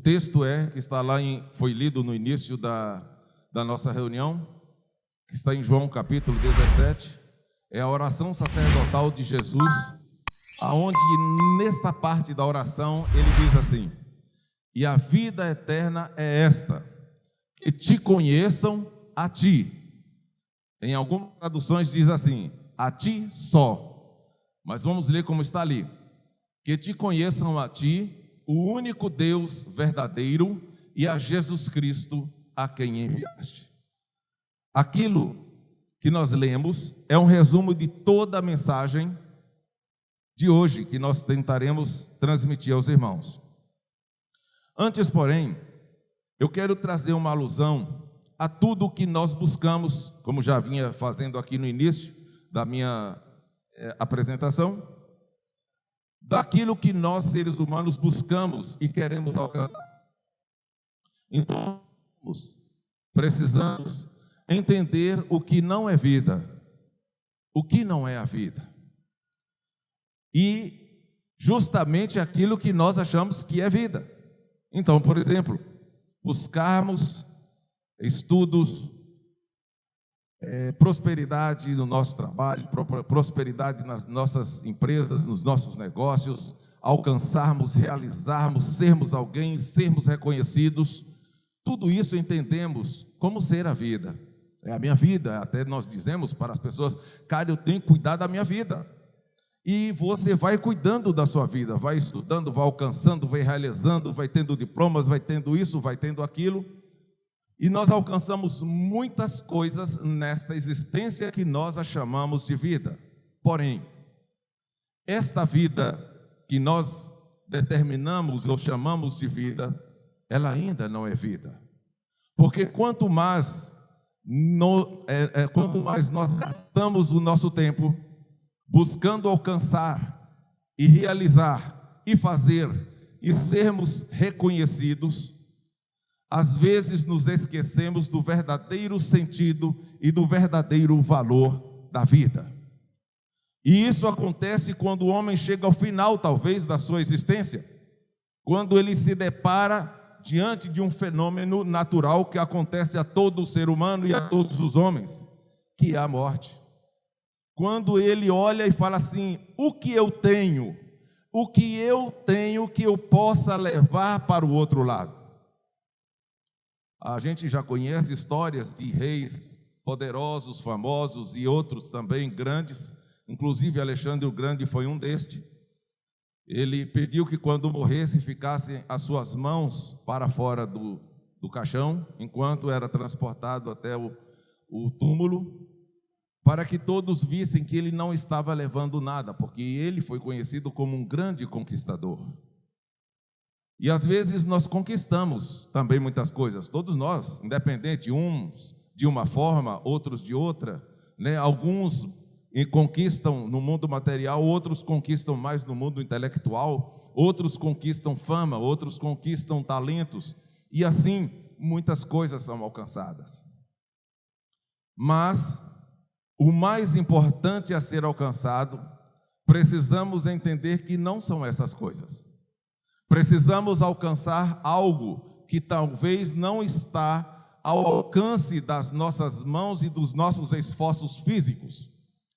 texto que está lá, foi lido no início da nossa reunião, que está em João capítulo 17, é a oração sacerdotal de Jesus, aonde nesta parte da oração ele diz assim: e a vida eterna é esta, que te conheçam a ti. Em algumas traduções diz assim: a ti só. Mas vamos ler como está ali: que te conheçam a ti, o único Deus verdadeiro, e a Jesus Cristo, a quem enviaste. Aquilo que nós lemos é um resumo de toda a mensagem de hoje, que nós tentaremos transmitir aos irmãos. Antes, porém, eu quero trazer uma alusão a tudo o que nós buscamos, como já vinha fazendo aqui no início da minha apresentação, daquilo que nós, seres humanos, buscamos e queremos alcançar. Então, precisamos entender o que não é vida, o que não é a vida, e justamente aquilo que nós achamos que é vida. Então, por exemplo, buscarmos estudos, prosperidade no nosso trabalho, prosperidade nas nossas empresas, nos nossos negócios, alcançarmos, realizarmos, sermos alguém, sermos reconhecidos. Tudo isso entendemos como ser a vida. É a minha vida. Até nós dizemos para as pessoas: cara, eu tenho que cuidar da minha vida. E você vai cuidando da sua vida, vai estudando, vai alcançando, vai realizando, vai tendo diplomas, vai tendo isso, vai tendo aquilo. E nós alcançamos muitas coisas nesta existência que nós a chamamos de vida. Porém, esta vida que nós determinamos ou chamamos de vida, ela ainda não é vida. Porque quanto mais nós gastamos o nosso tempo buscando alcançar e realizar e fazer e sermos reconhecidos, às vezes nos esquecemos do verdadeiro sentido e do verdadeiro valor da vida. E isso acontece quando o homem chega ao final, talvez, da sua existência, quando ele se depara diante de um fenômeno natural que acontece a todo ser humano e a todos os homens, que é a morte. Quando ele olha e fala assim: o que eu tenho? O que eu tenho que eu possa levar para o outro lado? A gente já conhece histórias de reis poderosos, famosos e outros também grandes, inclusive Alexandre o Grande foi um destes. Ele pediu que quando morresse ficassem as suas mãos para fora do caixão, enquanto era transportado até o túmulo, para que todos vissem que ele não estava levando nada, porque ele foi conhecido como um grande conquistador. E às vezes nós conquistamos também muitas coisas, todos nós, independente, uns de uma forma, outros de outra, né? Alguns conquistam no mundo material, outros conquistam mais no mundo intelectual, outros conquistam fama, outros conquistam talentos, e assim muitas coisas são alcançadas. Mas o mais importante a ser alcançado, precisamos entender que não são essas coisas. Precisamos alcançar algo que talvez não está ao alcance das nossas mãos e dos nossos esforços físicos.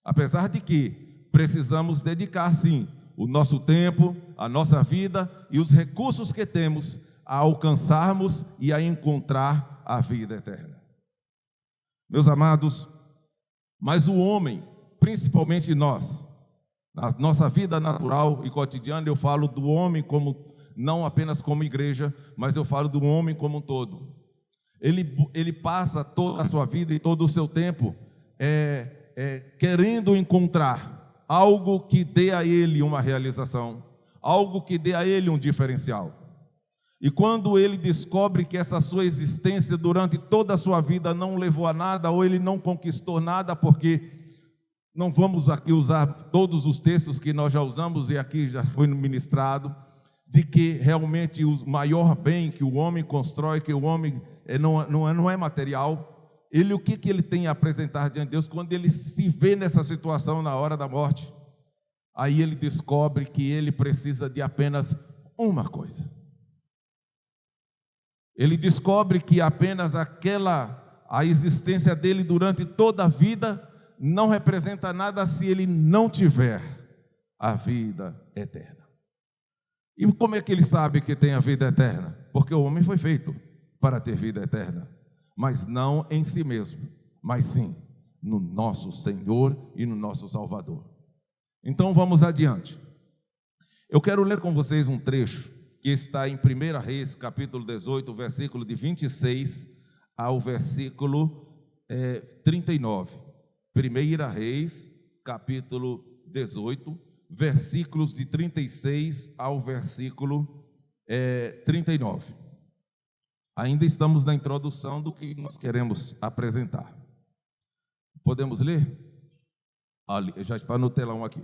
Apesar de que precisamos dedicar, sim, o nosso tempo, a nossa vida e os recursos que temos a alcançarmos e a encontrar a vida eterna. Meus amados, mas o homem, principalmente nós, na nossa vida natural e cotidiana, eu falo do homem como não apenas como igreja, mas eu falo do homem como um todo. Ele passa toda a sua vida e todo o seu tempo querendo encontrar algo que dê a ele uma realização, algo que dê a ele um diferencial. E quando ele descobre que essa sua existência durante toda a sua vida não levou a nada, ou ele não conquistou nada, porque não vamos aqui usar todos os textos que nós já usamos e aqui já foi ministrado, de que realmente o maior bem que o homem constrói, que o homem não é material, o que ele tem a apresentar diante de Deus quando ele se vê nessa situação na hora da morte? Aí ele descobre que ele precisa de apenas uma coisa: Ele descobre que apenas a existência dele durante toda a vida não representa nada se ele não tiver a vida eterna. E como é que ele sabe que tem a vida eterna? Porque o homem foi feito para ter vida eterna, mas não em si mesmo, mas sim no nosso Senhor e no nosso Salvador. Então vamos adiante. Eu quero ler com vocês um trecho que está em 1 Reis, capítulo 18, versículo de 26 ao versículo 39. 1 Reis, capítulo 18, versículos de 36 ao versículo 39. Ainda estamos na introdução do que nós queremos apresentar. Podemos ler? Ali, já está no telão aqui.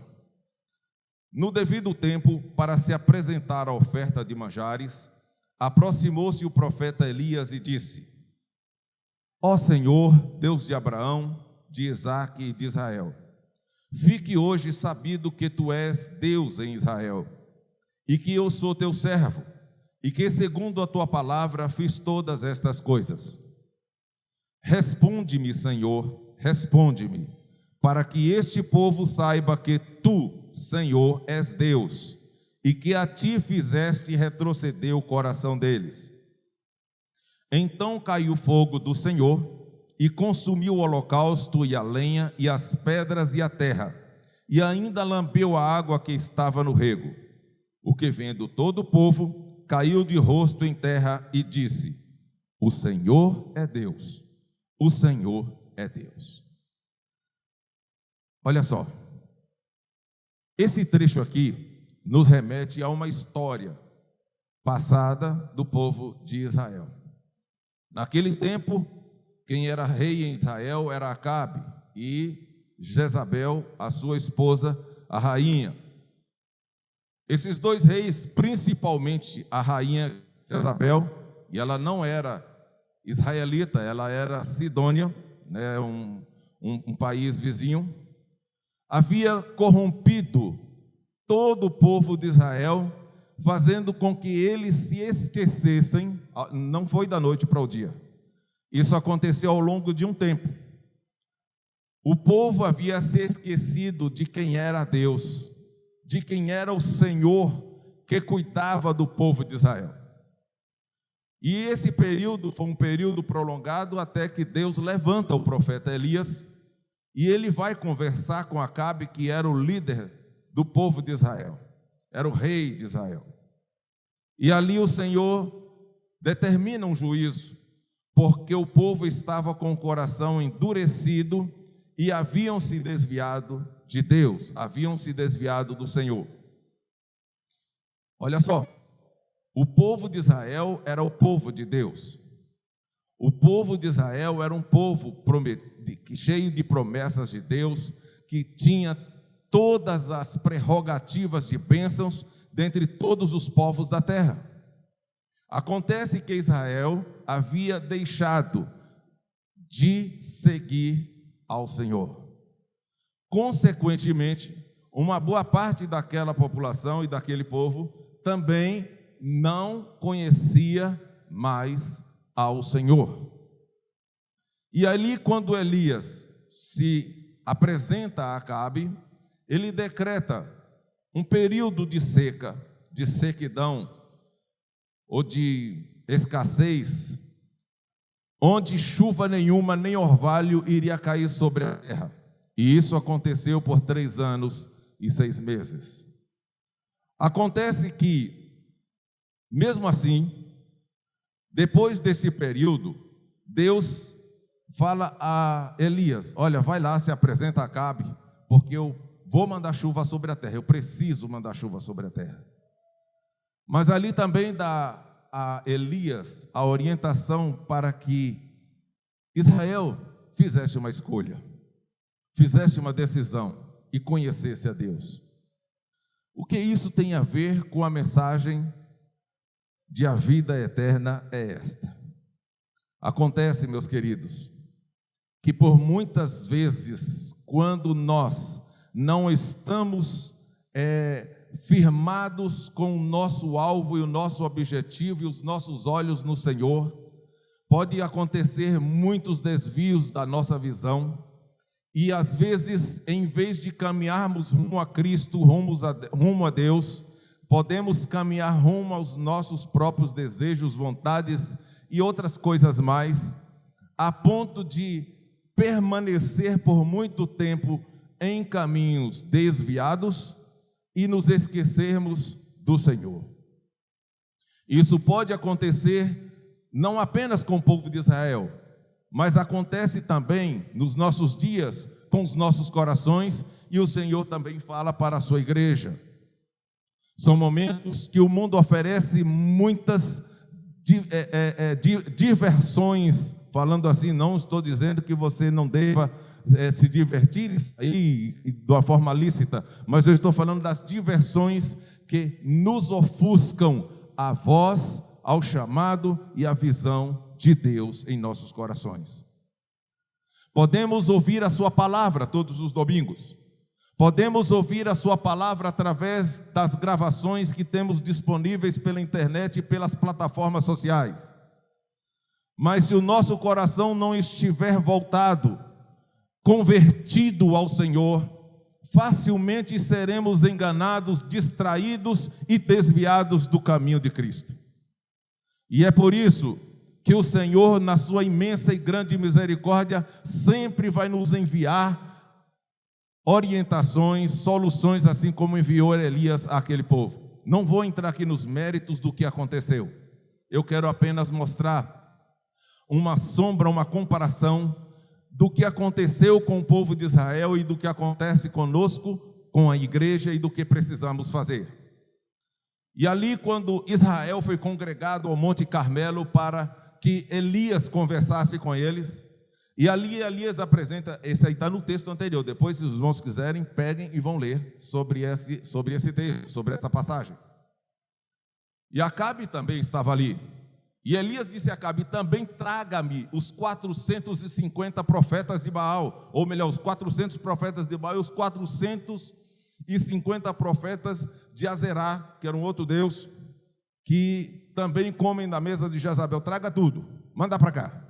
No devido tempo, para se apresentar a oferta de manjares, aproximou-se o profeta Elias e disse: Ó Senhor, Deus de Abraão, de Isaque e de Israel, fique hoje sabido que tu és Deus em Israel, e que eu sou teu servo, e que segundo a tua palavra fiz todas estas coisas. Responde-me, Senhor, responde-me, para que este povo saiba que tu, Senhor, és Deus, e que a ti fizeste retroceder o coração deles. Então caiu fogo do Senhor, e consumiu o holocausto e a lenha, e as pedras e a terra, e ainda lambeu a água que estava no rego. O que vendo todo o povo, caiu de rosto em terra e disse: O Senhor é Deus, o Senhor é Deus. Olha só, esse trecho aqui nos remete a uma história passada do povo de Israel. Naquele tempo, quem era rei em Israel era Acabe e Jezabel, a sua esposa, a rainha. Esses dois reis, principalmente a rainha Jezabel, e ela não era israelita, ela era sidônia, né, um país vizinho, havia corrompido todo o povo de Israel, fazendo com que eles se esquecessem. Não foi da noite para o dia, isso aconteceu ao longo de um tempo. O povo havia se esquecido de quem era Deus, de quem era o Senhor que cuidava do povo de Israel. E esse período foi um período prolongado até que Deus levanta o profeta Elias e ele vai conversar com Acabe, que era o líder do povo de Israel, era o rei de Israel. E ali o Senhor determina um juízo, porque o povo estava com o coração endurecido e haviam se desviado de Deus, haviam se desviado do Senhor. Olha só, o povo de Israel era o povo de Deus. O povo de Israel era um povo cheio de promessas de Deus, que tinha todas as prerrogativas de bênçãos dentre todos os povos da terra. Acontece que Israel havia deixado de seguir ao Senhor. Consequentemente, uma boa parte daquela população e daquele povo também não conhecia mais ao Senhor. E ali, quando Elias se apresenta a Acabe, ele decreta um período de seca, de sequidão ou de escassez, onde chuva nenhuma nem orvalho iria cair sobre a terra. E isso aconteceu por 3 anos e 6 meses. Acontece que, mesmo assim, depois desse período, Deus fala a Elias: olha, vai lá, se apresenta a Acabe, porque eu vou mandar chuva sobre a terra, eu preciso mandar chuva sobre a terra. Mas ali também dá a Elias a orientação para que Israel fizesse uma escolha, fizesse uma decisão e conhecesse a Deus. O que isso tem a ver com a mensagem de a vida eterna é esta? Acontece, meus queridos, que por muitas vezes, quando nós não estamos firmados com o nosso alvo e o nosso objetivo e os nossos olhos no Senhor, pode acontecer muitos desvios da nossa visão, e às vezes, em vez de caminharmos rumo a Cristo, rumo a Deus, podemos caminhar rumo aos nossos próprios desejos, vontades e outras coisas mais, a ponto de permanecer por muito tempo em caminhos desviados e nos esquecermos do Senhor. Isso pode acontecer não apenas com o povo de Israel, mas acontece também nos nossos dias, com os nossos corações, e o Senhor também fala para a sua igreja. São momentos que o mundo oferece muitas diversões, falando assim, não estou dizendo que você não deva se divertir de uma forma lícita, mas eu estou falando das diversões que nos ofuscam a voz, ao chamado e à visão de Deus em nossos corações. Podemos ouvir a sua palavra todos os domingos, podemos ouvir a sua palavra através das gravações que temos disponíveis pela internet e pelas plataformas sociais, mas se o nosso coração não estiver voltado, convertido ao Senhor, facilmente seremos enganados, distraídos e desviados do caminho de Cristo. E é por isso que o Senhor, na sua imensa e grande misericórdia, sempre vai nos enviar orientações, soluções, assim como enviou Elias àquele povo. Não vou entrar aqui nos méritos do que aconteceu. Eu quero apenas mostrar uma sombra, uma comparação do que aconteceu com o povo de Israel e do que acontece conosco, com a igreja, e do que precisamos fazer. E ali, quando Israel foi congregado ao Monte Carmelo para que Elias conversasse com eles, e ali Elias apresenta, esse aí está no texto anterior, depois se os irmãos quiserem, peguem e vão ler sobre esse texto, sobre essa passagem. E Acabe também estava ali, e Elias disse a Acabe: também traga-me os 450 profetas de Baal, ou melhor, os 400 profetas de Baal e os 450 profetas de Azerá, que era um outro deus, que também comem na mesa de Jezabel. Traga tudo, manda para cá.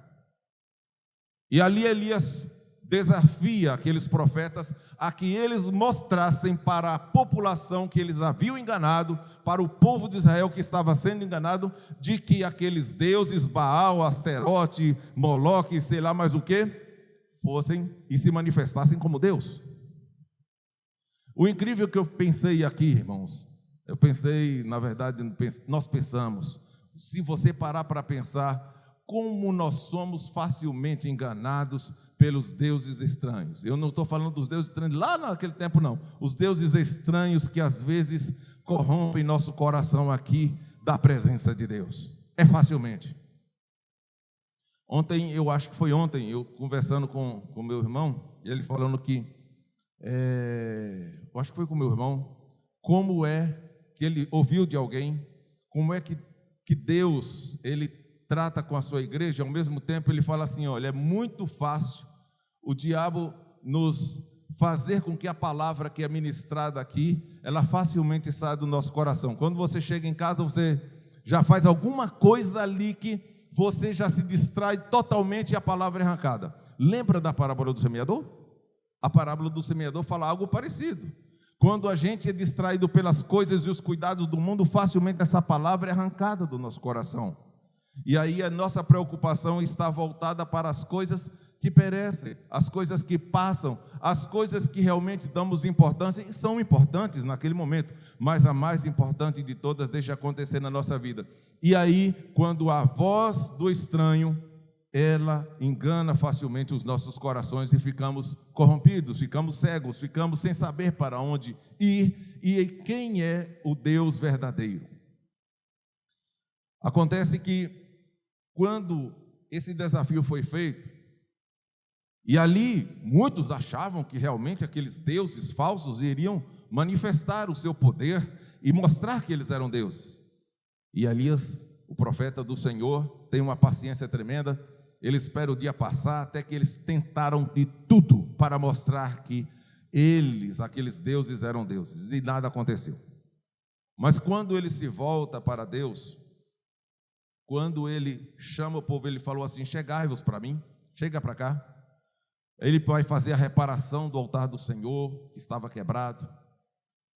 E ali Elias desafia aqueles profetas a que eles mostrassem para a população que eles haviam enganado, para o povo de Israel que estava sendo enganado, de que aqueles deuses, Baal, Asterote, Moloque, sei lá mais o que, fossem e se manifestassem como Deus. O incrível que eu pensei aqui, irmãos, eu pensei, na verdade, nós pensamos, se você parar para pensar, como nós somos facilmente enganados pelos deuses estranhos. Eu não estou falando dos deuses estranhos lá naquele tempo, não. Os deuses estranhos que às vezes corrompem nosso coração aqui da presença de Deus. É facilmente. Ontem, eu acho que foi ontem, eu conversando com meu irmão, ele falando que, eu acho que foi com meu irmão, como é que ele ouviu de alguém, como é que Deus, ele trata com a sua igreja. Ao mesmo tempo ele fala assim: olha, é muito fácil o diabo nos fazer com que a palavra que é ministrada aqui, ela facilmente saia do nosso coração. Quando você chega em casa, você já faz alguma coisa ali que você já se distrai totalmente e a palavra é arrancada. Lembra da parábola do semeador? A parábola do semeador fala algo parecido. Quando a gente é distraído pelas coisas e os cuidados do mundo, facilmente essa palavra é arrancada do nosso coração. E aí a nossa preocupação está voltada para as coisas que perecem, as coisas que passam, as coisas que realmente damos importância, e são importantes naquele momento, mas a mais importante de todas deixa acontecer na nossa vida. E aí, quando a voz do estranho, ela engana facilmente os nossos corações e ficamos corrompidos, ficamos cegos, ficamos sem saber para onde ir e quem é o Deus verdadeiro. Acontece que quando esse desafio foi feito, e ali muitos achavam que realmente aqueles deuses falsos iriam manifestar o seu poder e mostrar que eles eram deuses. E Elias, o profeta do Senhor, tem uma paciência tremenda. Ele espera o dia passar, até que eles tentaram de tudo para mostrar que eles, aqueles deuses, eram deuses, e nada aconteceu. Mas quando ele se volta para Deus, quando ele chama o povo, ele falou assim: chegai-vos para mim, chega para cá. Ele vai fazer a reparação do altar do Senhor, que estava quebrado.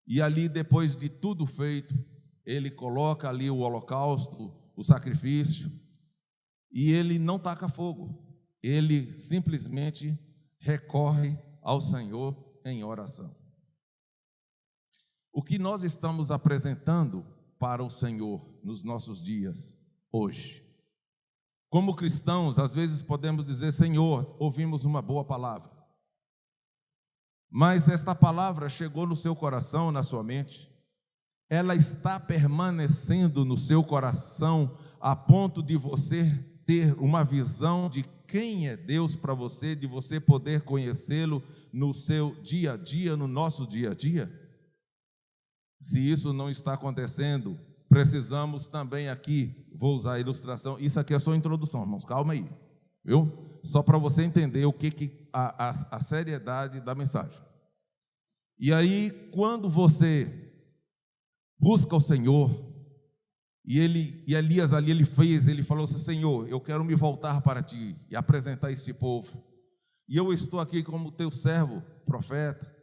E ali, depois de tudo feito, ele coloca ali o holocausto, o sacrifício, e ele não taca fogo. Ele simplesmente recorre ao Senhor em oração. O que nós estamos apresentando para o Senhor nos nossos dias, hoje? Como cristãos, às vezes podemos dizer: Senhor, ouvimos uma boa palavra, mas esta palavra chegou no seu coração, na sua mente, ela está permanecendo no seu coração a ponto de você ter uma visão de quem é Deus para você, de você poder conhecê-lo no seu dia a dia, no nosso dia a dia? Se isso não está acontecendo, precisamos também aqui, vou usar a ilustração, isso aqui é só a introdução, irmãos, calma aí, viu? Só para você entender o que a seriedade da mensagem. E aí, quando você busca o Senhor, e Elias ali, ele falou assim: Senhor, eu quero me voltar para ti e apresentar esse povo, e eu estou aqui como teu servo, profeta,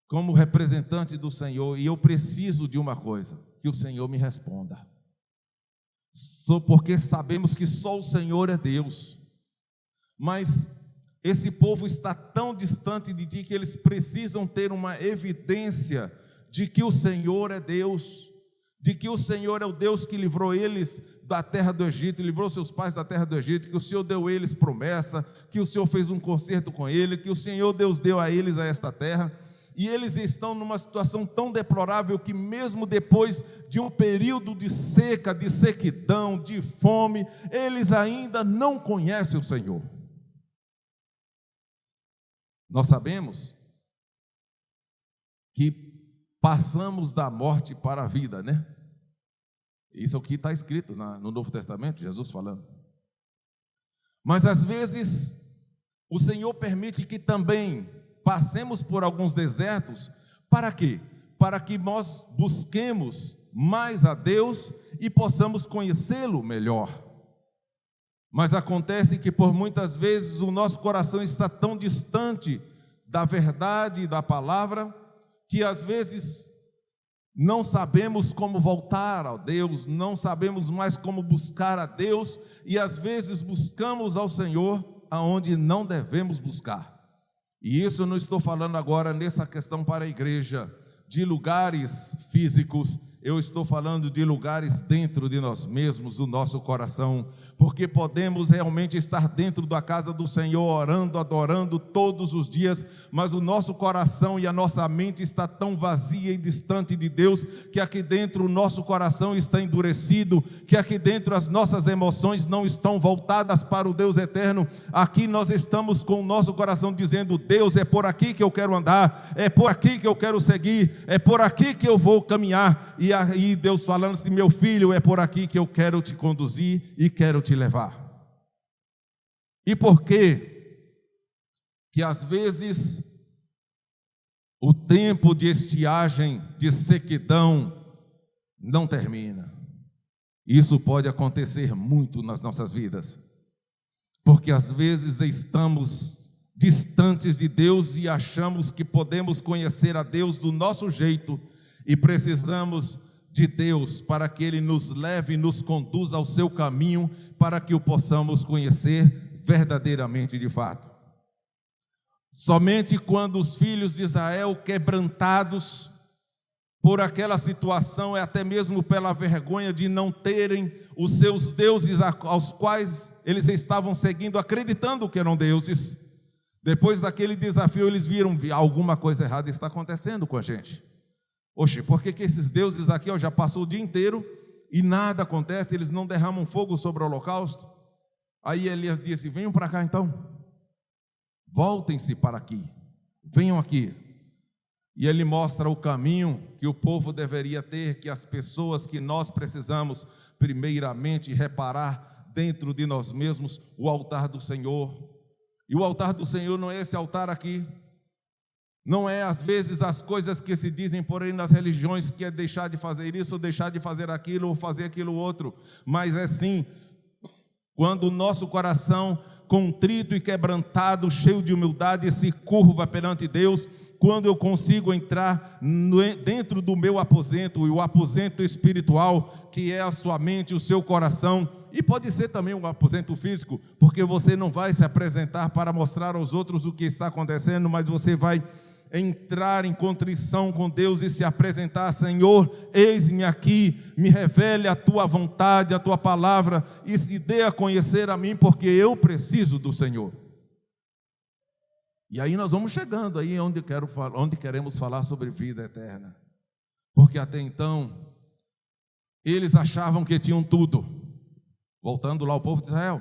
como representante do Senhor, e eu preciso de uma coisa, que o Senhor me responda, porque sabemos que só o Senhor é Deus, mas esse povo está tão distante de ti que eles precisam ter uma evidência de que o Senhor é Deus, de que o Senhor é o Deus que livrou eles da terra do Egito, livrou seus pais da terra do Egito, que o Senhor deu a eles promessa, que o Senhor fez um concerto com ele, que o Senhor Deus deu a eles a esta terra. E eles estão numa situação tão deplorável que mesmo depois de um período de seca, de sequidão, de fome, eles ainda não conhecem o Senhor. Nós sabemos que passamos da morte para a vida, né? Isso é o que está escrito no Novo Testamento, Jesus falando. Mas às vezes o Senhor permite que também passemos por alguns desertos. Para quê? Para que nós busquemos mais a Deus e possamos conhecê-lo melhor. Mas acontece que por muitas vezes o nosso coração está tão distante da verdade e da palavra, que às vezes não sabemos como voltar a Deus, não sabemos mais como buscar a Deus, e às vezes buscamos ao Senhor aonde não devemos buscar. E isso eu não estou falando agora nessa questão para a igreja, de lugares físicos, eu estou falando de lugares dentro de nós mesmos, do nosso coração, porque podemos realmente estar dentro da casa do Senhor, orando, adorando todos os dias, mas o nosso coração e a nossa mente está tão vazia e distante de Deus, que aqui dentro o nosso coração está endurecido, que aqui dentro as nossas emoções não estão voltadas para o Deus eterno. Aqui nós estamos com o nosso coração dizendo: Deus, é por aqui que eu quero andar, é por aqui que eu quero seguir, é por aqui que eu vou caminhar. E aí Deus falando assim: meu filho, é por aqui que eu quero te conduzir e quero te levar. E por quê? Que às vezes o tempo de estiagem, de sequidão, não termina. Isso pode acontecer muito nas nossas vidas, porque às vezes estamos distantes de Deus e achamos que podemos conhecer a Deus do nosso jeito, e precisamos de Deus para que Ele nos leve e nos conduza ao seu caminho, para que o possamos conhecer verdadeiramente de fato. Somente quando os filhos de Israel, quebrantados por aquela situação, e até mesmo pela vergonha de não terem os seus deuses aos quais eles estavam seguindo, acreditando que eram deuses, depois daquele desafio eles viram: alguma coisa errada está acontecendo com a gente. Oxe, por que esses deuses aqui já passou o dia inteiro e nada acontece, eles não derramam fogo sobre o holocausto? Aí Elias disse: venham para cá então, voltem-se para aqui, venham aqui. E ele mostra o caminho que o povo deveria ter, que as pessoas, que nós precisamos primeiramente reparar dentro de nós mesmos o altar do Senhor. E o altar do Senhor não é esse altar aqui. Não é às vezes as coisas que se dizem por aí nas religiões, que é deixar de fazer isso, ou deixar de fazer aquilo, ou fazer aquilo outro, mas é sim, quando o nosso coração contrito e quebrantado, cheio de humildade, se curva perante Deus, quando eu consigo entrar dentro do meu aposento, e o aposento espiritual, que é a sua mente, o seu coração, e pode ser também um aposento físico, porque você não vai se apresentar para mostrar aos outros o que está acontecendo, mas você vai entrar em contrição com Deus e se apresentar: Senhor, eis-me aqui, me revele a tua vontade, a tua palavra, e se dê a conhecer a mim, porque eu preciso do Senhor. E aí nós vamos chegando aí onde queremos falar sobre vida eterna, porque até então eles achavam que tinham tudo. Voltando lá ao povo de Israel,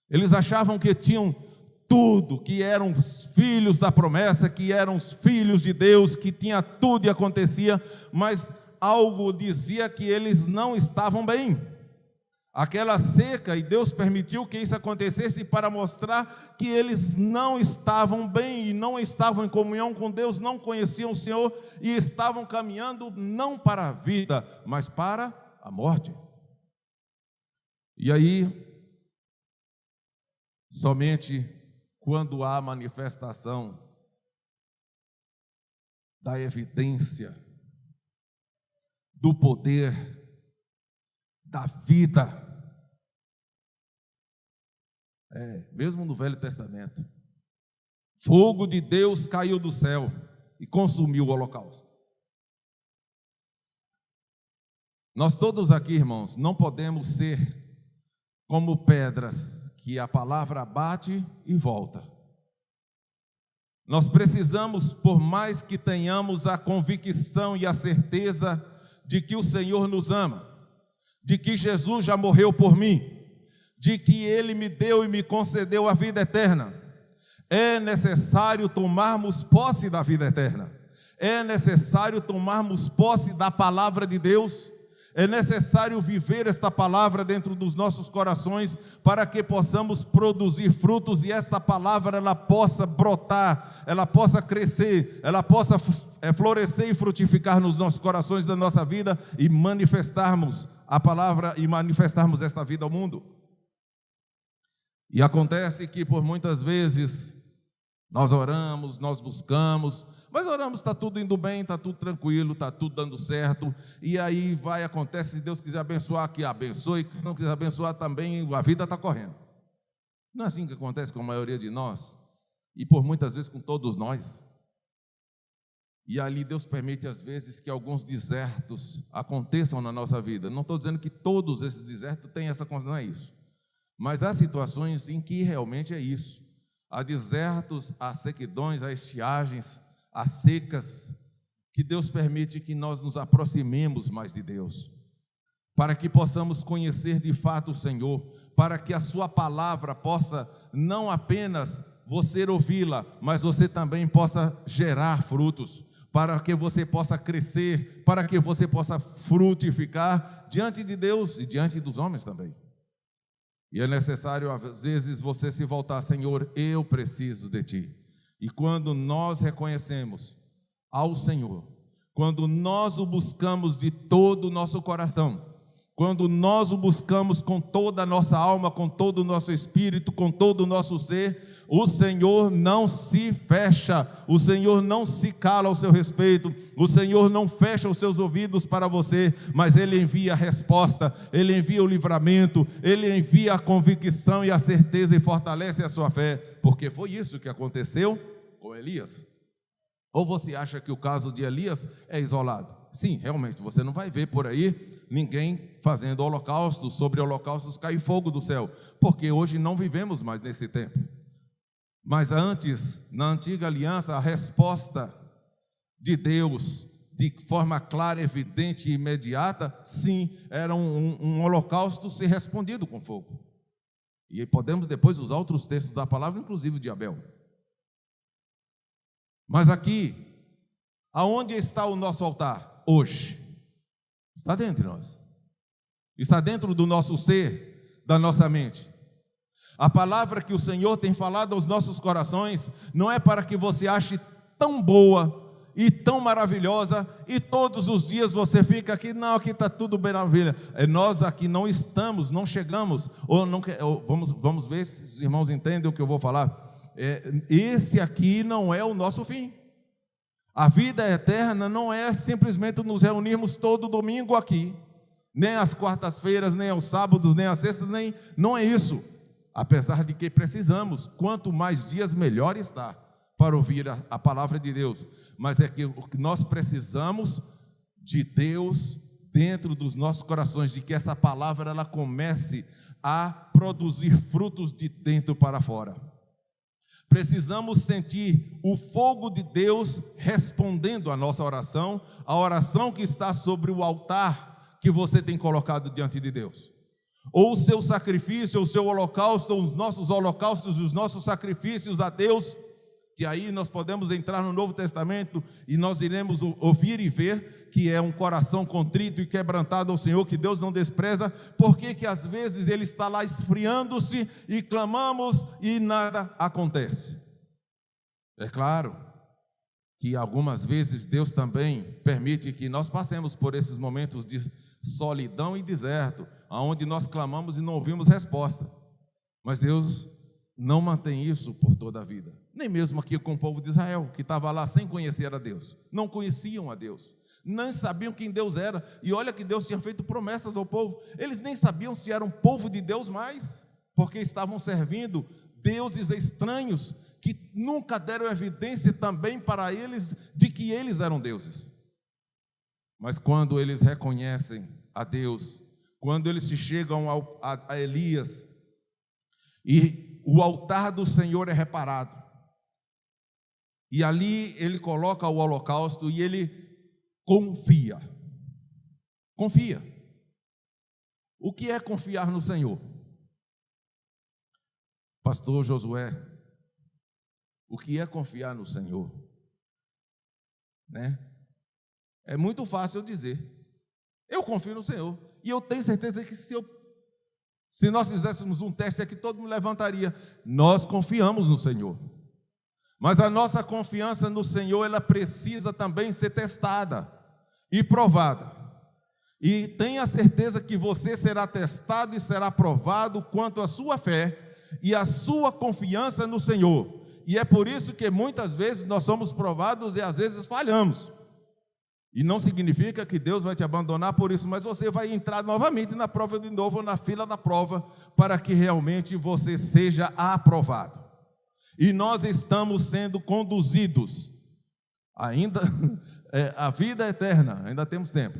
eles achavam que tinham tudo, que eram os filhos da promessa, que eram os filhos de Deus, que tinha tudo e acontecia, mas algo dizia que eles não estavam bem. Aquela seca, e Deus permitiu que isso acontecesse para mostrar que eles não estavam bem e não estavam em comunhão com Deus, não conheciam o Senhor e estavam caminhando não para a vida, mas para a morte. E aí, somente quando há manifestação da evidência do poder da vida, mesmo no Velho Testamento, fogo de Deus caiu do céu e consumiu o holocausto. Nós todos aqui, irmãos, não podemos ser como pedras que a palavra bate e volta. Nós precisamos, por mais que tenhamos a convicção e a certeza de que o Senhor nos ama, de que Jesus já morreu por mim, de que Ele me deu e me concedeu a vida eterna, é necessário tomarmos posse da vida eterna, é necessário tomarmos posse da palavra de Deus. É necessário viver esta palavra dentro dos nossos corações para que possamos produzir frutos e esta palavra ela possa brotar, ela possa crescer, ela possa florescer e frutificar nos nossos corações da nossa vida e manifestarmos a palavra e manifestarmos esta vida ao mundo. E acontece que por muitas vezes nós oramos, nós buscamos, mas oramos, está tudo indo bem, está tudo tranquilo, está tudo dando certo, e aí acontece, se Deus quiser abençoar, que abençoe, se não quiser abençoar também, a vida está correndo. Não é assim que acontece com a maioria de nós, e por muitas vezes com todos nós. E ali Deus permite às vezes que alguns desertos aconteçam na nossa vida. Não estou dizendo que todos esses desertos têm essa condição, não é isso. Mas há situações em que realmente é isso. Há desertos, há sequidões, há estiagens, há secas, que Deus permite que nós nos aproximemos mais de Deus, para que possamos conhecer de fato o Senhor, para que a sua palavra possa, não apenas você ouvi-la, mas você também possa gerar frutos, para que você possa crescer, para que você possa frutificar diante de Deus e diante dos homens também. E é necessário às vezes você se voltar: Senhor, eu preciso de Ti. E quando nós reconhecemos ao Senhor, quando nós o buscamos de todo o nosso coração, quando nós o buscamos com toda a nossa alma, com todo o nosso espírito, com todo o nosso ser, o Senhor não se fecha, o Senhor não se cala ao seu respeito, o Senhor não fecha os seus ouvidos para você, mas Ele envia a resposta, Ele envia o livramento, Ele envia a convicção e a certeza e fortalece a sua fé, porque foi isso que aconteceu com Elias. Ou você acha que o caso de Elias é isolado? Sim, realmente, você não vai ver por aí ninguém fazendo holocaustos, sobre holocaustos cair fogo do céu, porque hoje não vivemos mais nesse tempo. Mas antes, na antiga aliança, a resposta de Deus, de forma clara, evidente e imediata, sim, era um holocausto ser respondido com fogo. E podemos depois usar outros textos da palavra, inclusive de Abel. Mas aqui, aonde está o nosso altar hoje? Está dentro de nós. Está dentro do nosso ser, da nossa mente. A palavra que o Senhor tem falado aos nossos corações não é para que você ache tão boa e tão maravilhosa, e todos os dias você fica aqui, não, aqui está tudo maravilha. Nós aqui não estamos, não chegamos, vamos ver se os irmãos entendem o que eu vou falar. Esse aqui não é o nosso fim. A vida eterna não é simplesmente nos reunirmos todo domingo aqui, nem às quartas-feiras, nem aos sábados, nem às sextas, não é isso. Apesar de que precisamos, quanto mais dias melhor está para ouvir a palavra de Deus. Mas é que nós precisamos de Deus dentro dos nossos corações, de que essa palavra ela comece a produzir frutos de dentro para fora. Precisamos sentir o fogo de Deus respondendo à nossa oração, a oração que está sobre o altar que você tem colocado diante de Deus. Ou o seu sacrifício, ou o seu holocausto, ou os nossos holocaustos e os nossos sacrifícios a Deus, que aí nós podemos entrar no Novo Testamento e nós iremos ouvir e ver que é um coração contrito e quebrantado ao Senhor, que Deus não despreza. Porque que às vezes Ele está lá esfriando-se e clamamos e nada acontece? É claro que algumas vezes Deus também permite que nós passemos por esses momentos de solidão e deserto, onde nós clamamos e não ouvimos resposta. Mas Deus não mantém isso por toda a vida. Nem mesmo aqui com o povo de Israel, que estava lá sem conhecer a Deus. Não conheciam a Deus, nem sabiam quem Deus era. E olha que Deus tinha feito promessas ao povo. Eles nem sabiam se eram povo de Deus mais, porque estavam servindo deuses estranhos, que nunca deram evidência também para eles de que eles eram deuses. Mas quando eles reconhecem a Deus, quando eles se chegam a Elias, e o altar do Senhor é reparado, e ali ele coloca o holocausto e ele confia. Confia. O que é confiar no Senhor? Pastor Josué, o que é confiar no Senhor? Né? É muito fácil eu dizer, eu confio no Senhor, e eu tenho certeza que se nós fizéssemos um teste aqui, todo mundo levantaria. Nós confiamos no Senhor, mas a nossa confiança no Senhor, ela precisa também ser testada e provada. E tenha certeza que você será testado e será provado quanto à sua fé e a sua confiança no Senhor. E é por isso que muitas vezes nós somos provados e às vezes falhamos. E não significa que Deus vai te abandonar por isso, mas você vai entrar novamente na prova de novo, na fila da prova, para que realmente você seja aprovado. E nós estamos sendo conduzidos ainda à vida eterna, ainda temos tempo.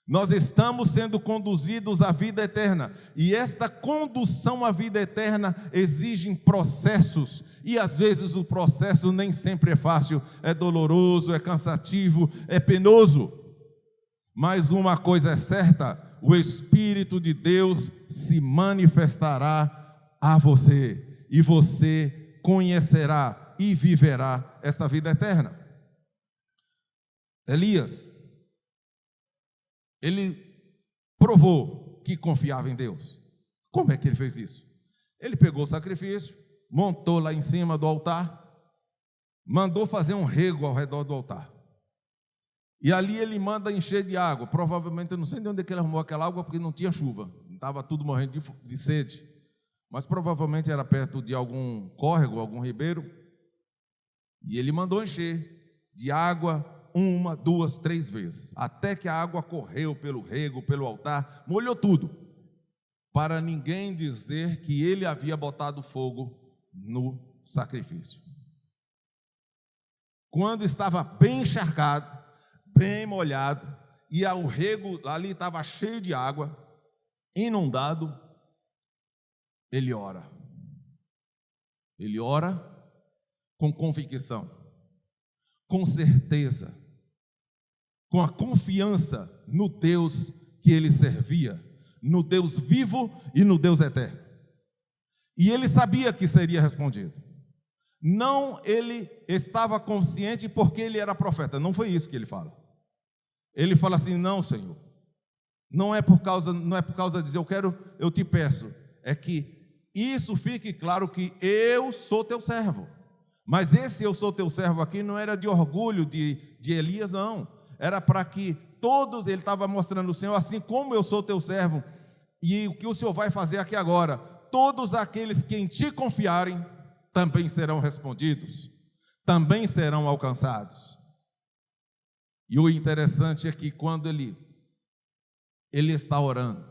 Nós estamos sendo conduzidos à vida eterna, e esta condução à vida eterna exige processos, e às vezes o processo nem sempre é fácil, é doloroso, é cansativo, é penoso. Mas uma coisa é certa, o Espírito de Deus se manifestará a você, e você conhecerá e viverá esta vida eterna. Elias, ele provou que confiava em Deus. Como é que ele fez isso? Ele pegou o sacrifício, montou lá em cima do altar, mandou fazer um rego ao redor do altar. E ali ele manda encher de água. Provavelmente, eu não sei de onde é que ele arrumou aquela água, porque não tinha chuva, estava tudo morrendo de sede. Mas provavelmente era perto de algum córrego, algum ribeiro. E ele mandou encher de água 1, 2, 3 vezes, até que a água correu pelo rego, pelo altar, molhou tudo, para ninguém dizer que ele havia botado fogo no sacrifício. Quando estava bem encharcado, bem molhado, e o rego ali estava cheio de água, inundado, ele ora. Ele ora com convicção, com certeza, com a confiança no Deus que ele servia, no Deus vivo e no Deus eterno. E ele sabia que seria respondido. Não, ele estava consciente porque ele era profeta. Não foi isso que ele fala. Ele fala assim: não, Senhor, não é por causa de dizer eu te peço, é que isso fique claro que eu sou teu servo. Mas esse eu sou teu servo aqui não era de orgulho de Elias, não. Era para que todos, ele estava mostrando o Senhor, assim como eu sou teu servo, e o que o Senhor vai fazer aqui agora, todos aqueles que em ti confiarem, também serão respondidos, também serão alcançados. E o interessante é que quando ele está orando,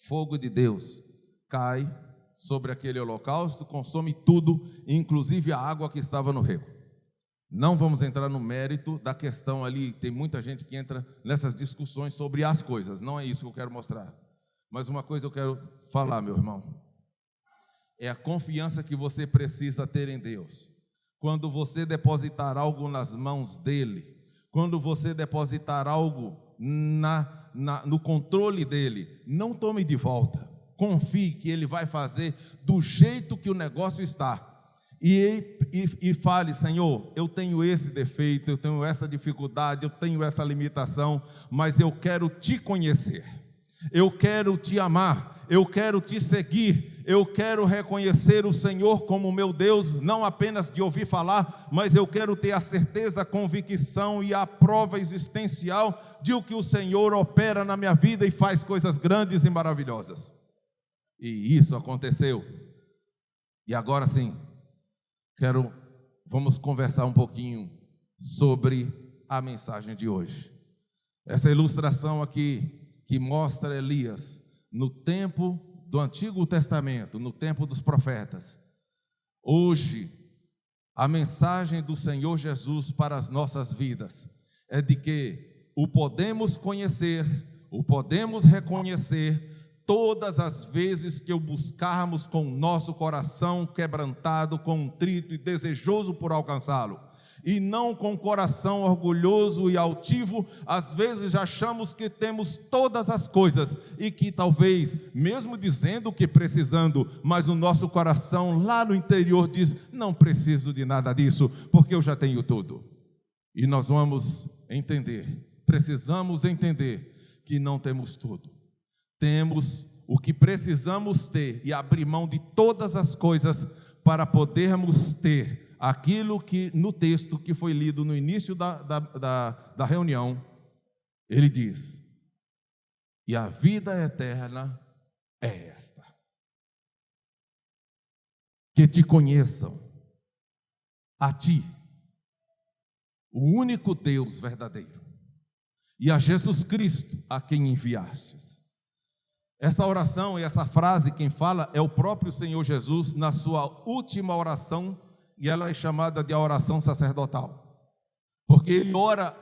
fogo de Deus cai sobre aquele holocausto, consome tudo, inclusive a água que estava no rego. Não vamos entrar no mérito da questão ali, tem muita gente que entra nessas discussões sobre as coisas, não é isso que eu quero mostrar. Mas uma coisa eu quero falar, meu irmão, é a confiança que você precisa ter em Deus. Quando você depositar algo nas mãos dEle, quando você depositar algo no controle dEle, não tome de volta. Confie que Ele vai fazer do jeito que o negócio está. E fale: Senhor, eu tenho esse defeito, eu tenho essa dificuldade, eu tenho essa limitação, mas eu quero te conhecer, eu quero te amar, eu quero te seguir, eu quero reconhecer o Senhor como meu Deus, não apenas de ouvir falar, mas eu quero ter a certeza, a convicção e a prova existencial de que o Senhor opera na minha vida e faz coisas grandes e maravilhosas. E isso aconteceu. E agora sim, vamos conversar um pouquinho sobre a mensagem de hoje. Essa ilustração aqui, que mostra Elias no tempo do Antigo Testamento, no tempo dos profetas. Hoje, a mensagem do Senhor Jesus para as nossas vidas é de que o podemos conhecer, o podemos reconhecer, todas as vezes que o buscarmos com o nosso coração quebrantado, contrito e desejoso por alcançá-lo, e não com o coração orgulhoso e altivo. Às vezes achamos que temos todas as coisas e que talvez, mesmo dizendo que precisando, mas o nosso coração lá no interior diz: não preciso de nada disso, porque eu já tenho tudo. E nós vamos entender, precisamos entender que não temos tudo. Temos o que precisamos ter e abrir mão de todas as coisas para podermos ter aquilo que no texto que foi lido no início da reunião, ele diz: e a vida eterna é esta, que te conheçam, a ti, o único Deus verdadeiro, e a Jesus Cristo, a quem enviastes. Essa oração e essa frase, quem fala é o próprio Senhor Jesus na sua última oração, e ela é chamada de a oração sacerdotal, porque ele ora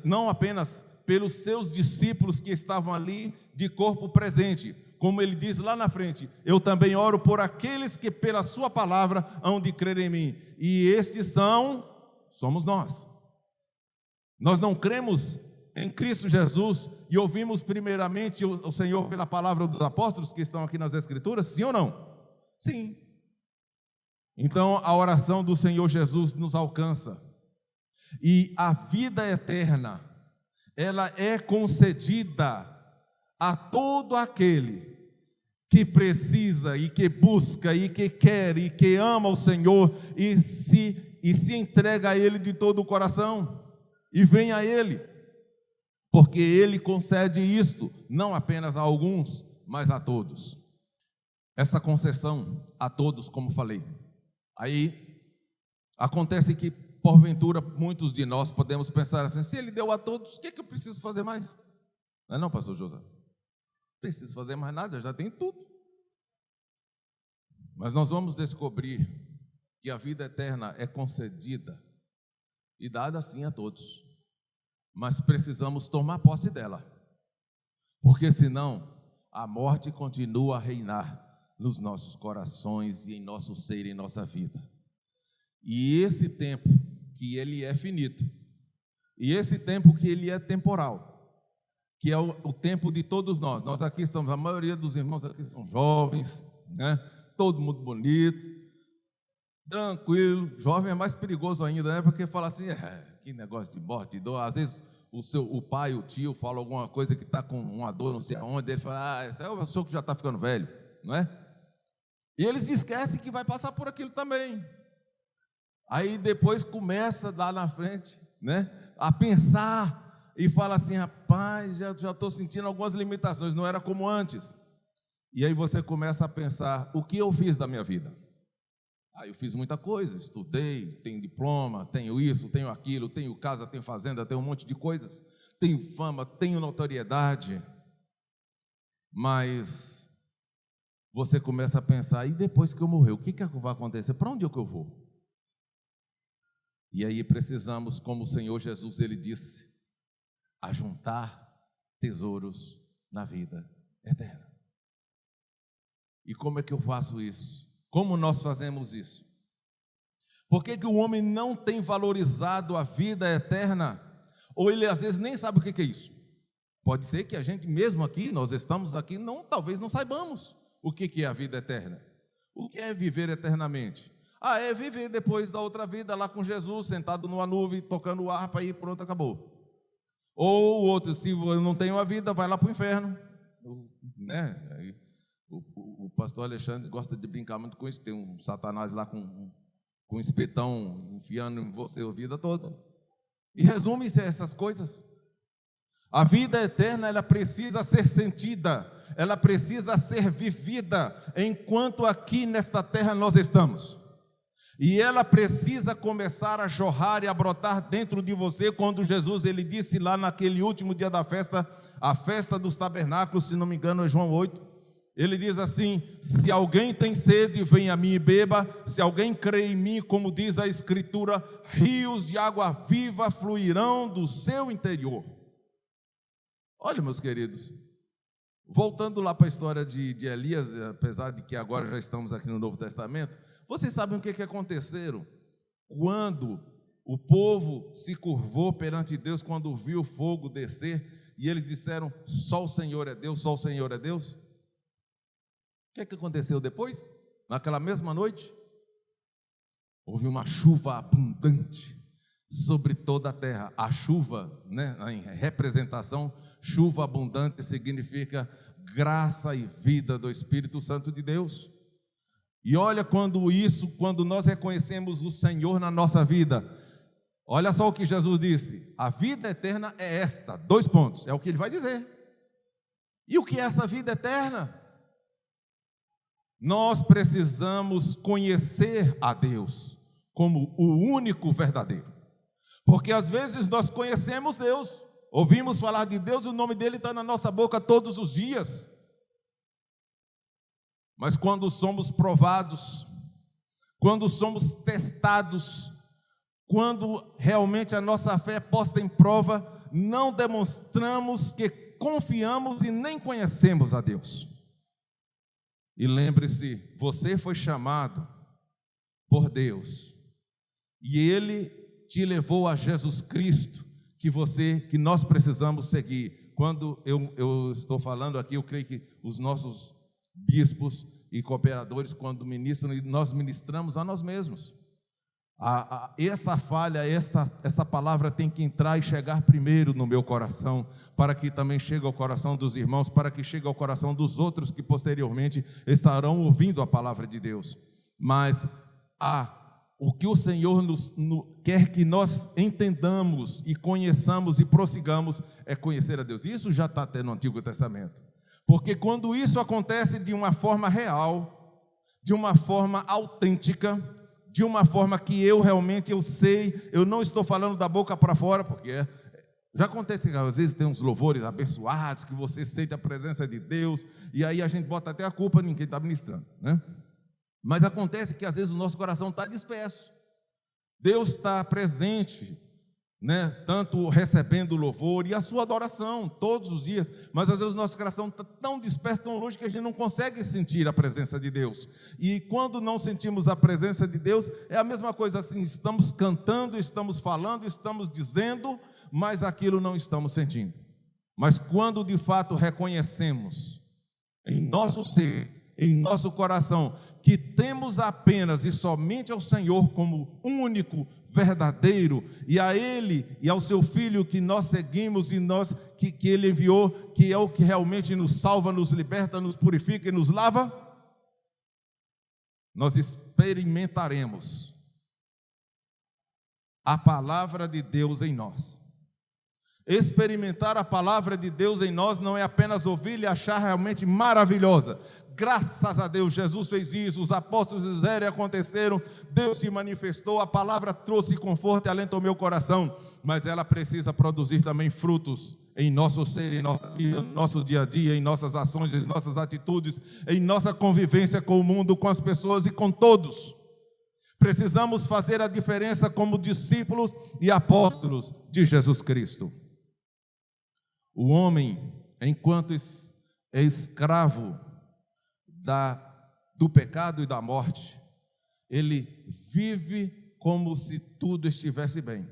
não apenas pelos seus discípulos que estavam ali de corpo presente, como ele diz lá na frente: eu também oro por aqueles que pela sua palavra hão de crer em mim, e estes somos nós. Nós não cremos em Cristo Jesus e ouvimos primeiramente o Senhor pela palavra dos apóstolos que estão aqui nas Escrituras, sim ou não? Sim. Então a oração do Senhor Jesus nos alcança, e a vida eterna, ela é concedida a todo aquele que precisa e que busca e que quer e que ama o Senhor e se entrega a Ele de todo o coração e vem a Ele. Porque Ele concede isto, não apenas a alguns, mas a todos. Essa concessão a todos, como falei. Aí, acontece que, porventura, muitos de nós podemos pensar assim: se Ele deu a todos, o que eu preciso fazer mais? Não, pastor José? Não preciso fazer mais nada, eu já tenho tudo. Mas nós vamos descobrir que a vida eterna é concedida e dada assim a todos. Mas precisamos tomar posse dela, porque senão a morte continua a reinar nos nossos corações e em nosso ser, em nossa vida. E esse tempo que ele é finito, e esse tempo que ele é temporal, que é o tempo de todos nós aqui estamos, a maioria dos irmãos aqui são jovens, né? Todo mundo bonito, tranquilo. Jovem é mais perigoso ainda, né? Porque fala assim: que negócio de morte, de dor. Às vezes o pai, o tio fala alguma coisa que está com uma dor não sei aonde, ele fala: esse é o senhor que já está ficando velho, não é? E eles esquecem que vai passar por aquilo também. Aí depois começa lá na frente, né, a pensar e fala assim: rapaz, já estou sentindo algumas limitações, não era como antes. E aí você começa a pensar: o que eu fiz da minha vida? Eu fiz muita coisa, estudei, tenho diploma, tenho isso, tenho aquilo, tenho casa, tenho fazenda, tenho um monte de coisas, tenho fama, tenho notoriedade. Mas você começa a pensar: e depois que eu morrer, o que vai acontecer? Para onde é que eu vou? E aí precisamos, como o Senhor Jesus, ele disse, ajuntar tesouros na vida eterna. E como é que eu faço isso? Como nós fazemos isso? Por que o homem não tem valorizado a vida eterna? Ou ele às vezes nem sabe o que é isso? Pode ser que a gente mesmo aqui, nós estamos aqui, talvez não saibamos o que é a vida eterna. O que é viver eternamente? É viver depois da outra vida lá com Jesus, sentado numa nuvem, tocando harpa e pronto, acabou. Ou o outro, se eu não tenho a vida, vai lá para o inferno, né? Aí, o pastor Alexandre gosta de brincar muito com isso. Tem um Satanás lá com um espetão enfiando em você a vida toda. E resume-se a essas coisas. A vida eterna, ela precisa ser sentida, ela precisa ser vivida enquanto aqui nesta terra nós estamos. E ela precisa começar a jorrar e a brotar dentro de você, quando Jesus, ele disse lá naquele último dia da festa, a festa dos tabernáculos, se não me engano é João 8, ele diz assim: se alguém tem sede, venha a mim e beba. Se alguém crê em mim, como diz a Escritura, rios de água viva fluirão do seu interior. Olha, meus queridos, voltando lá para a história de Elias, apesar de que agora já estamos aqui no Novo Testamento, vocês sabem o que aconteceram quando o povo se curvou perante Deus, quando viu o fogo descer, e eles disseram: só o Senhor é Deus, só o Senhor é Deus? O que aconteceu depois? Naquela mesma noite, houve uma chuva abundante sobre toda a terra. A chuva, né, em representação, chuva abundante significa graça e vida do Espírito Santo de Deus. E olha quando nós reconhecemos o Senhor na nossa vida, olha só o que Jesus disse: a vida eterna é esta, 2 pontos, é o que ele vai dizer. E o que é essa vida eterna? Nós precisamos conhecer a Deus como o único verdadeiro, porque às vezes nós conhecemos Deus, ouvimos falar de Deus, o nome dele está na nossa boca todos os dias, mas quando somos provados, quando somos testados, quando realmente a nossa fé é posta em prova, não demonstramos que confiamos e nem conhecemos a Deus. E lembre-se, você foi chamado por Deus, e Ele te levou a Jesus Cristo, que nós precisamos seguir. Quando eu estou falando aqui, eu creio que os nossos bispos e cooperadores, quando ministram, nós ministramos a nós mesmos. Esta falha, esta palavra tem que entrar e chegar primeiro no meu coração, para que também chegue ao coração dos irmãos, para que chegue ao coração dos outros que posteriormente estarão ouvindo a palavra de Deus. Mas o que o Senhor quer que nós entendamos e conheçamos e prossigamos é conhecer a Deus. Isso já está até no Antigo Testamento, porque quando isso acontece de uma forma real, de uma forma autêntica, de uma forma que eu realmente sei, eu não estou falando da boca para fora, porque já acontece que às vezes tem uns louvores abençoados, que você sente a presença de Deus, e aí a gente bota até a culpa em quem está ministrando, né? Mas acontece que às vezes o nosso coração está disperso, Deus está presente, né? Tanto recebendo o louvor e a sua adoração todos os dias, mas às vezes o nosso coração está tão disperso, tão longe, que a gente não consegue sentir a presença de Deus. E quando não sentimos a presença de Deus, é a mesma coisa assim: estamos cantando, estamos falando, estamos dizendo, mas aquilo não estamos sentindo. Mas quando de fato reconhecemos em nosso ser, em nosso coração, que temos apenas e somente ao Senhor como único, verdadeiro, e a Ele e ao seu Filho que nós seguimos e que Ele enviou, que é o que realmente nos salva, nos liberta, nos purifica e nos lava, nós experimentaremos a palavra de Deus em nós. Experimentar a palavra de Deus em nós não é apenas ouvir e achar realmente maravilhosa. Graças a Deus, Jesus fez isso, os apóstolos fizeram e aconteceram, Deus se manifestou, a palavra trouxe conforto e alento ao meu coração, mas ela precisa produzir também frutos em nosso ser, em nossa vida, no nosso dia a dia, em nossas ações, em nossas atitudes, em nossa convivência com o mundo, com as pessoas e com todos. Precisamos fazer a diferença como discípulos e apóstolos de Jesus Cristo. O homem, enquanto é escravo do pecado e da morte, ele vive como se tudo estivesse bem.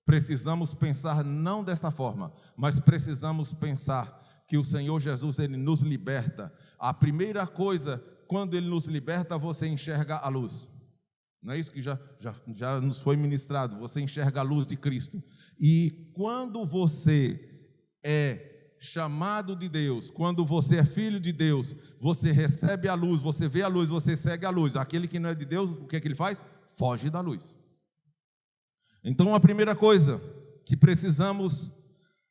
Precisamos pensar não desta forma, mas precisamos pensar que o Senhor Jesus, Ele nos liberta. A primeira coisa, quando Ele nos liberta, você enxerga a luz. Não é isso que já nos foi ministrado? Você enxerga a luz de Cristo. E quando você é chamado de Deus, quando você é filho de Deus, você recebe a luz, você vê a luz, você segue a luz. Aquele que não é de Deus, o que é que ele faz? Foge da luz. Então a primeira coisa que precisamos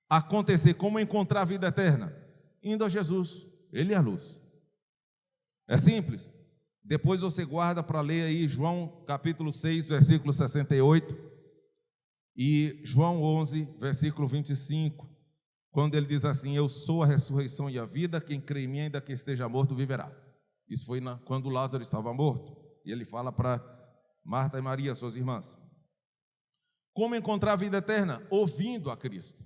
acontecer, como encontrar a vida eterna? Indo a Jesus, Ele é a luz. É simples. Depois você guarda para ler aí João capítulo 6, versículo 68 e João 11, versículo 25, quando ele diz assim: eu sou a ressurreição e a vida, quem crê em mim, ainda que esteja morto, viverá. Isso foi quando Lázaro estava morto, e ele fala para Marta e Maria, suas irmãs. Como encontrar a vida eterna? Ouvindo a Cristo.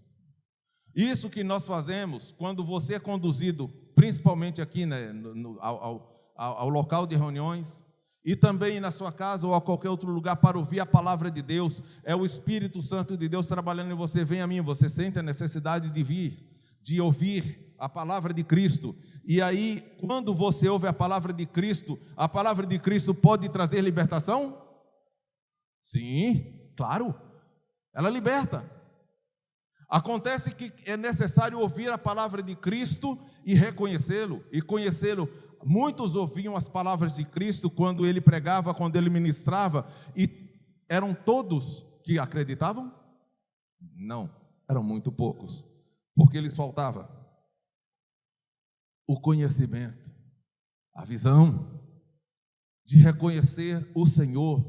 Isso que nós fazemos quando você é conduzido, principalmente aqui, né, ao local de reuniões, e também na sua casa ou a qualquer outro lugar para ouvir a palavra de Deus, é o Espírito Santo de Deus trabalhando em você. Vem a mim, você sente a necessidade de vir, de ouvir a palavra de Cristo, e aí quando você ouve a palavra de Cristo pode trazer libertação? Sim, claro, ela liberta. Acontece que é necessário ouvir a palavra de Cristo e reconhecê-lo, e conhecê-lo. Muitos ouviam as palavras de Cristo quando ele pregava, quando ele ministrava, e eram todos que acreditavam? Não, eram muito poucos, porque lhes faltava o conhecimento, a visão de reconhecer o Senhor.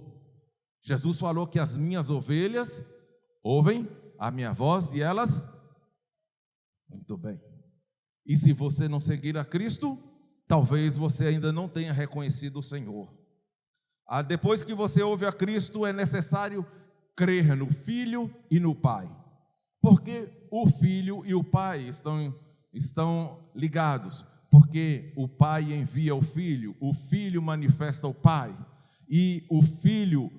Jesus falou que as minhas ovelhas ouvem a minha voz e elas, muito bem. E se você não seguir a Cristo, talvez você ainda não tenha reconhecido o Senhor. Depois que você ouve a Cristo, é necessário crer no Filho e no Pai, porque o Filho e o Pai estão ligados, porque o Pai envia o Filho manifesta o Pai, e o Filho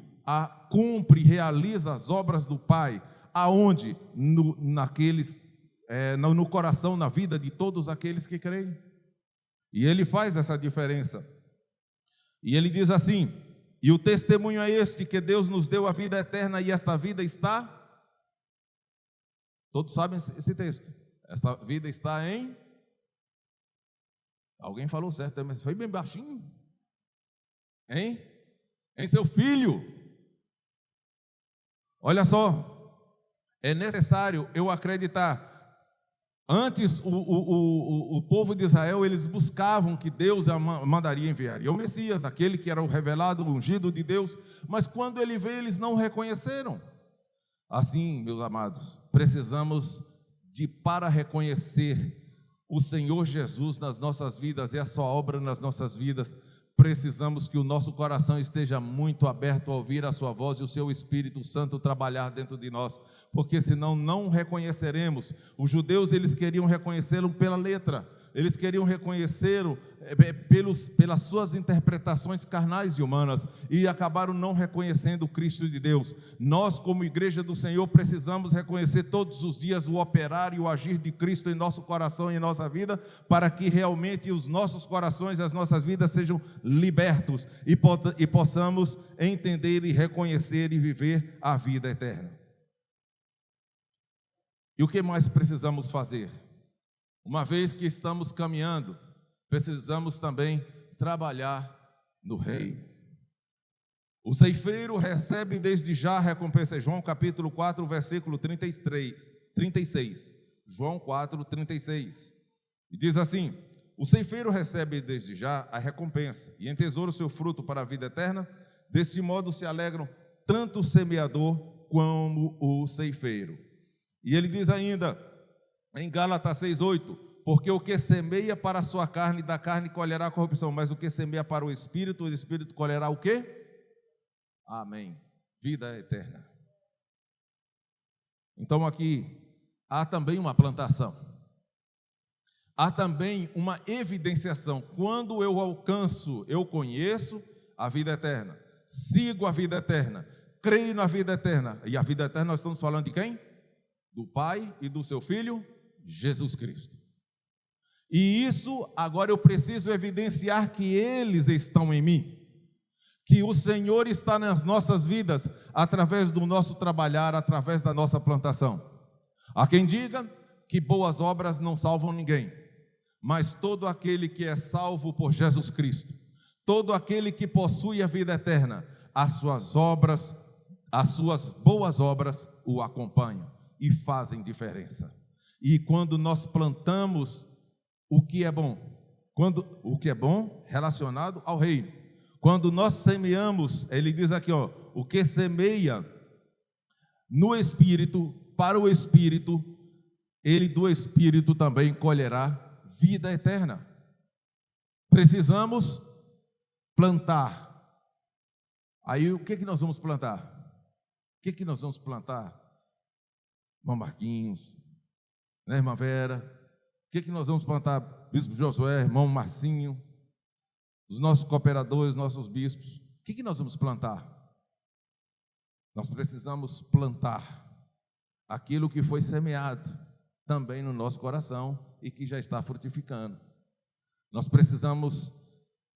cumpre e realiza as obras do Pai, aonde? No coração, na vida de todos aqueles que creem. E ele faz essa diferença. E ele diz assim: e o testemunho é este, que Deus nos deu a vida eterna, e esta vida está... Todos sabem esse texto. Essa vida está em... Alguém falou certo, mas foi bem baixinho. Em seu Filho. Olha só, é necessário eu acreditar. Antes, o povo de Israel, eles buscavam que Deus mandaria enviar, e o Messias, aquele que era o revelado, o ungido de Deus, mas quando ele veio, eles não o reconheceram. Assim, meus amados, precisamos para reconhecer o Senhor Jesus nas nossas vidas e a sua obra nas nossas vidas, precisamos que o nosso coração esteja muito aberto a ouvir a sua voz e o seu Espírito Santo trabalhar dentro de nós, porque senão não reconheceremos. Os judeus, eles queriam reconhecê-lo pela letra, eles queriam reconhecê-lo pelas suas interpretações carnais e humanas, e acabaram não reconhecendo o Cristo de Deus. Nós, como igreja do Senhor, precisamos reconhecer todos os dias o operar e o agir de Cristo em nosso coração e em nossa vida, para que realmente os nossos corações e as nossas vidas sejam libertos e possamos entender e reconhecer e viver a vida eterna. E o que mais precisamos fazer? Uma vez que estamos caminhando, precisamos também trabalhar no reino. O ceifeiro recebe desde já a recompensa. João capítulo 4, versículo 36. João 4, 36. E diz assim: o ceifeiro recebe desde já a recompensa e entesoura o seu fruto para a vida eterna. Deste modo se alegram tanto o semeador como o ceifeiro. E ele diz ainda, em Gálatas 6:8: porque o que semeia para a sua carne, da carne colherá a corrupção, mas o que semeia para o Espírito colherá o quê? Amém. Vida eterna. Então aqui há também uma plantação. Há também uma evidenciação. Quando eu alcanço, eu conheço a vida eterna, sigo a vida eterna, creio na vida eterna. E a vida eterna nós estamos falando de quem? Do Pai e do seu Filho, Jesus Cristo. E isso agora eu preciso evidenciar que eles estão em mim, que o Senhor está nas nossas vidas, através do nosso trabalhar, através da nossa plantação. Há quem diga que boas obras não salvam ninguém, mas todo aquele que é salvo por Jesus Cristo, todo aquele que possui a vida eterna, as suas boas obras o acompanham e fazem diferença. E quando nós plantamos o que é bom, relacionado ao reino, quando nós semeamos, ele diz aqui, o que semeia no Espírito, para o Espírito, ele do Espírito também colherá vida eterna. Precisamos plantar. Aí o que nós vamos plantar? O que nós vamos plantar? Irmão Marquinhos, né, irmã Vera? O que nós vamos plantar? Bispo Josué, irmão Marcinho, os nossos cooperadores, nossos bispos. O que nós vamos plantar? Nós precisamos plantar aquilo que foi semeado também no nosso coração e que já está frutificando. Nós precisamos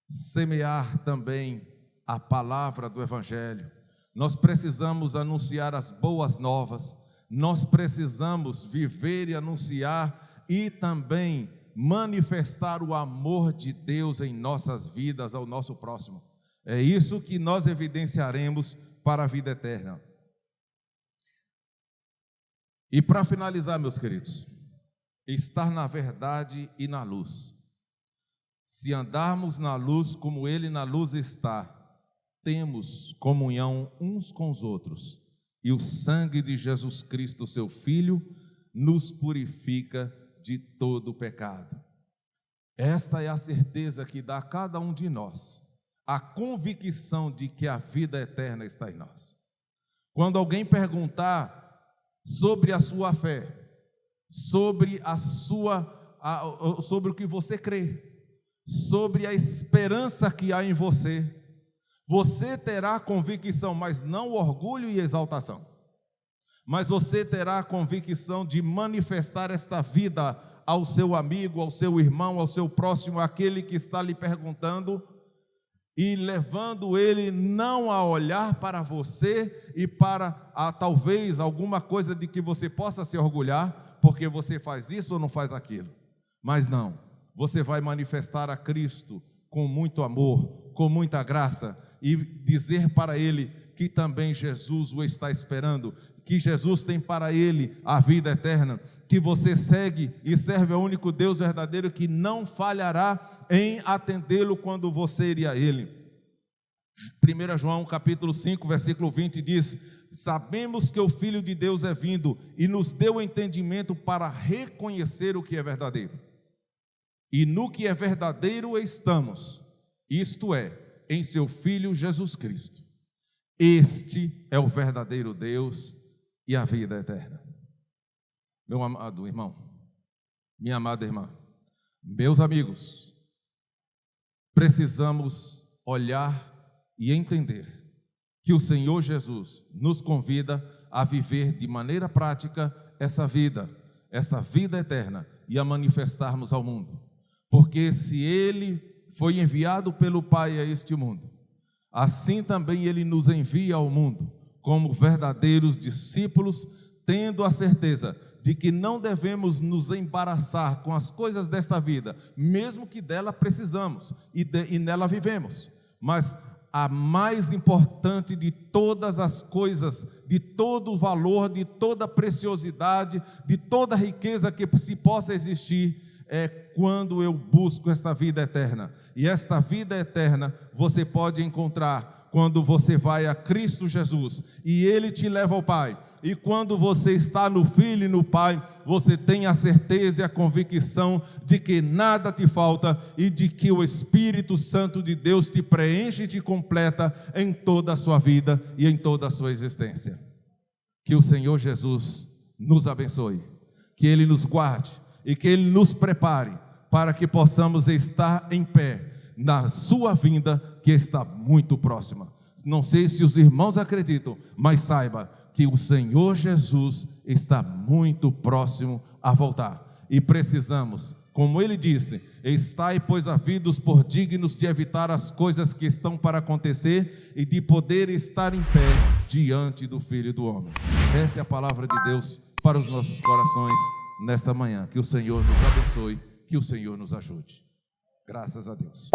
semear também a palavra do Evangelho. Nós precisamos anunciar as boas novas. Nós precisamos viver e anunciar e também manifestar o amor de Deus em nossas vidas ao nosso próximo. É isso que nós evidenciaremos para a vida eterna. E para finalizar, meus queridos, estar na verdade e na luz. Se andarmos na luz como Ele na luz está, temos comunhão uns com os outros, e o sangue de Jesus Cristo, seu Filho, nos purifica de todo o pecado. Esta é a certeza que dá a cada um de nós a convicção de que a vida eterna está em nós. Quando alguém perguntar sobre a sua fé, sobre sobre o que você crê, sobre a esperança que há em você, você terá convicção, mas não orgulho e exaltação. Mas você terá a convicção de manifestar esta vida ao seu amigo, ao seu irmão, ao seu próximo, aquele que está lhe perguntando, e levando ele não a olhar para você e para talvez alguma coisa de que você possa se orgulhar, porque você faz isso ou não faz aquilo. Mas não, você vai manifestar a Cristo com muito amor, com muita graça, e dizer para ele que também Jesus o está esperando, que Jesus tem para ele a vida eterna, que você segue e serve ao único Deus verdadeiro que não falhará em atendê-lo quando você ir a ele. 1 João capítulo 5, versículo 20 diz: sabemos que o Filho de Deus é vindo e nos deu entendimento para reconhecer o que é verdadeiro. E no que é verdadeiro estamos, isto é, em seu Filho Jesus Cristo. Este é o verdadeiro Deus e a vida eterna. Meu amado irmão, minha amada irmã, meus amigos, precisamos olhar e entender que o Senhor Jesus nos convida a viver de maneira prática essa vida eterna, e a manifestarmos ao mundo. Porque se Ele foi enviado pelo Pai a este mundo, assim também Ele nos envia ao mundo, como verdadeiros discípulos, tendo a certeza de que não devemos nos embaraçar com as coisas desta vida, mesmo que dela precisamos e nela vivemos, mas a mais importante de todas as coisas, de todo o valor, de toda a preciosidade, de toda a riqueza que se possa existir, é quando eu busco esta vida eterna. E esta vida eterna você pode encontrar quando você vai a Cristo Jesus e Ele te leva ao Pai. E quando você está no Filho e no Pai, você tem a certeza e a convicção de que nada te falta e de que o Espírito Santo de Deus te preenche e te completa em toda a sua vida e em toda a sua existência. Que o Senhor Jesus nos abençoe, que Ele nos guarde e que Ele nos prepare para que possamos estar em pé na sua vinda, que está muito próxima. Não sei se os irmãos acreditam, mas saiba que o Senhor Jesus está muito próximo a voltar. E precisamos, como Ele disse, estai, pois, havidos por dignos de evitar as coisas que estão para acontecer e de poder estar em pé diante do Filho do Homem. Esta é a palavra de Deus para os nossos corações nesta manhã. Que o Senhor nos abençoe, que o Senhor nos ajude. Graças a Deus.